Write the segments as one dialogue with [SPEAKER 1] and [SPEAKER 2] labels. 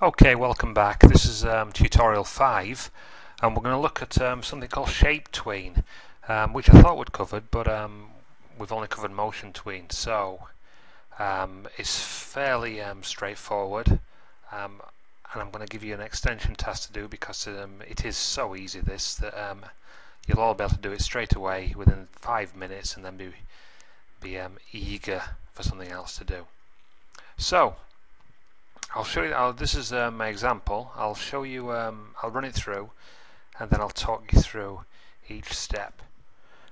[SPEAKER 1] Okay, welcome back. This is tutorial 5 and we're going to look at something called shape tween, which I thought we'd covered, but we've only covered motion tween, so it's fairly straightforward, and I'm going to give you an extension task to do because it is so easy this that you'll all be able to do it straight away within 5 minutes and then be eager for something else to do. So I'll show you. This is my example. I'll show you. I'll run it through, and then I'll talk you through each step.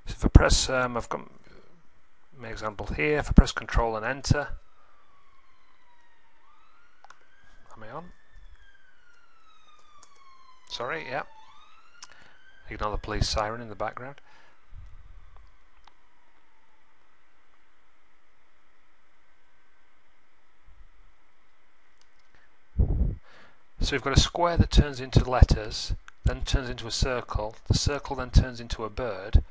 [SPEAKER 1] So if I press, I've got my example here. If I press Control and Enter, am I on? Sorry, yeah. Ignore the police siren in the background. So we've got a square that turns into letters, then turns into a circle. The circle then turns into a bird,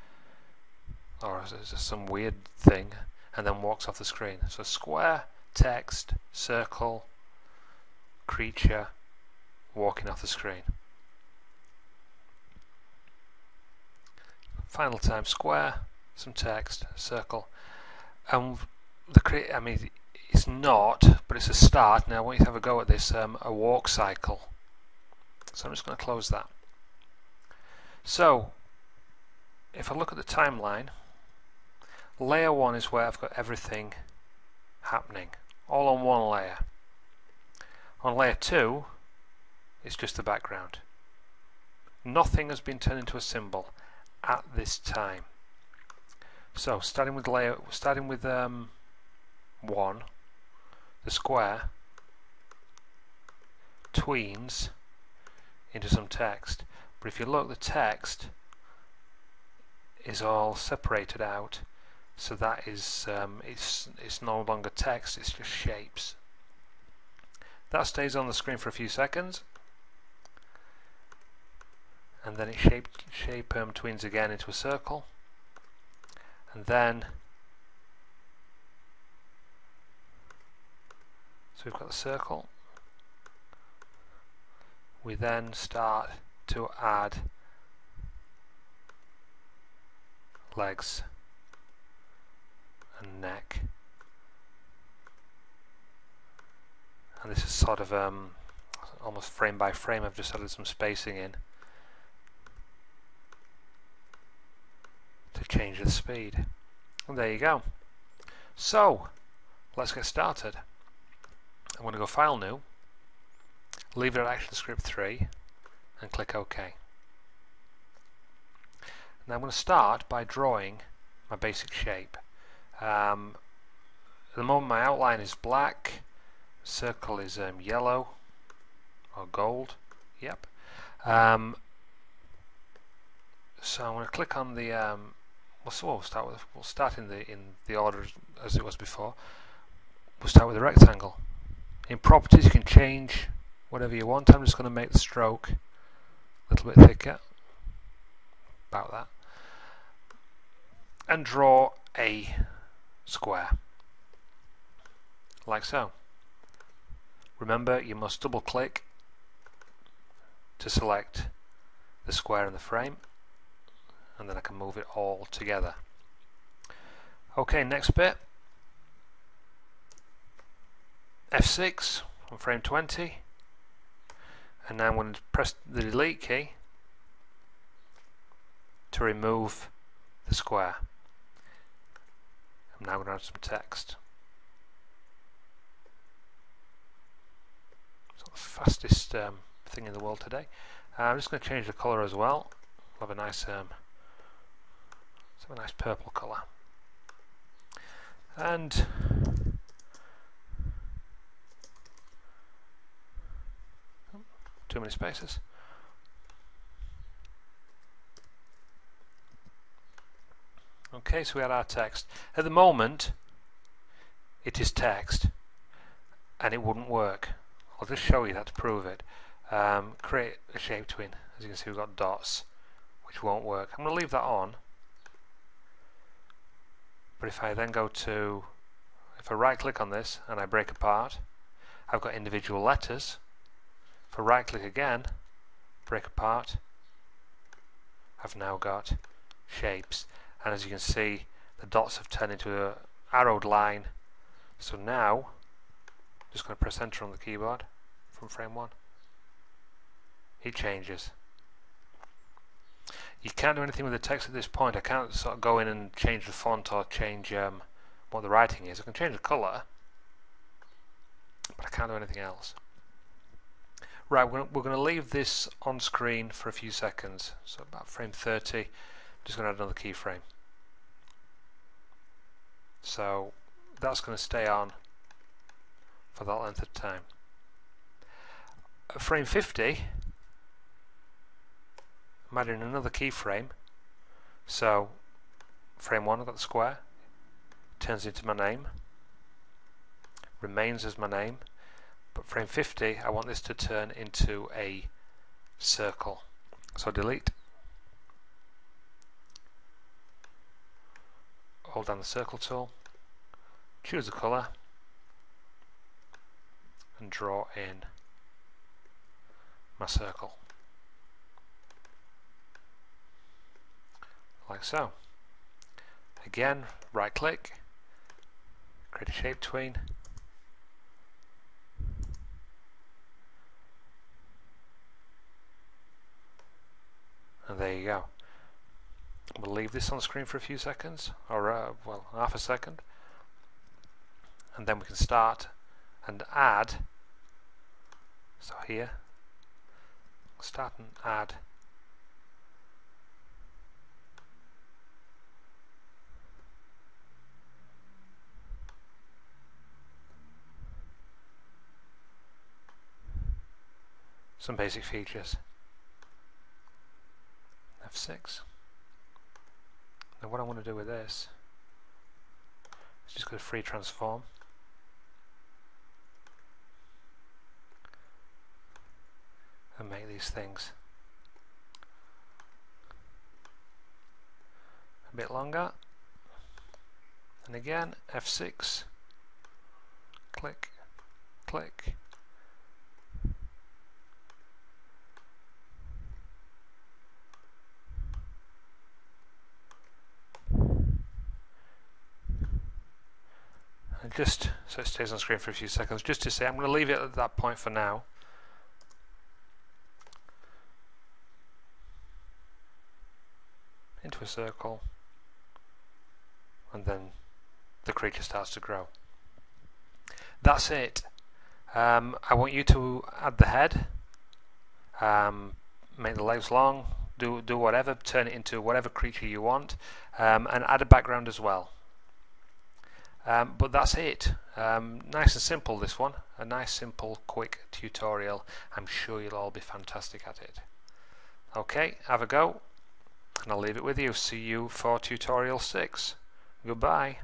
[SPEAKER 1] or some weird thing, and then walks off the screen. So square, text, circle, creature, walking off the screen. Final time, square, some text, circle, and it's not, but it's a start. Now I want you to have a go at this, a walk cycle. So I'm just going to close that. So if I look at the timeline, layer 1 is where I've got everything happening, all on one layer. On layer 2, it's just the background. Nothing has been turned into a symbol at this time. So starting with 1, the square tweens into some text, but if you look, the text is all separated out, so that is it's no longer text, it's just shapes. That stays on the screen for a few seconds, and then it tweens again into a circle, and then so we've got the circle. We then start to add legs and neck, and this is sort of almost frame by frame. I've just added some spacing in to change the speed, and there you go. So let's get started. I'm going to go File, New, leave it at ActionScript 3, and click OK. Now I'm going to start by drawing my basic shape. At the moment my outline is black, circle is yellow or gold. Yep. So I'm going to click on the. We'll start in the order as it was before. We'll start with a rectangle. In properties you can change whatever you want. I'm just going to make the stroke a little bit thicker, about that, and draw a square like so. Remember, you must double click to select the square in the frame, and then I can move it all together. Okay, next bit, F6 on frame 20, and now I'm going to press the delete key to remove the square. I'm now going to add some text. It's not the fastest thing in the world today. I'm just going to change the colour as well. We'll have a nice purple colour. And too many spaces. Okay, so we had our text. At the moment it is text and it wouldn't work. I'll just show you that to prove it. Create a shape tween. As you can see, we've got dots which won't work. I'm going to leave that on, but if I then if I right click on this and I break apart, I've got individual letters If I right click again, break apart, I've now got shapes, and as you can see the dots have turned into an arrowed line. So now I'm just going to press enter on the keyboard from frame 1. It changes. You can't do anything with the text at this point. I can't sort of go in and change the font or change what the writing is. I can change the colour, but I can't do anything else. Right, we're going to leave this on screen for a few seconds. So about frame 30, I'm just going to add another keyframe. So that's going to stay on for that length of time. At frame 50, I'm adding another keyframe. So frame 1, I've got the square, turns into my name, remains as my name, but frame 50 I want this to turn into a circle. So delete, hold down the circle tool, choose the colour, and draw in my circle. Like so. Again, right click, create a shape tween, and there you go. We'll leave this on screen for a few seconds, or well, half a second, and then we can start and add. So here, start and add some basic features. F6. Now what I want to do with this is just go to free transform, and make these things a bit longer, and again F6, click, click, and just so it stays on screen for a few seconds, just to say I'm going to leave it at that point for now. Into a circle, and then the creature starts to grow. That's it. I want you to add the head, make the legs long, do whatever, turn it into whatever creature you want, and add a background as well. But that's it. Nice and simple, this one. A nice, simple, quick tutorial. I'm sure you'll all be fantastic at it. Okay, have a go, and I'll leave it with you. See you for tutorial 6. Goodbye.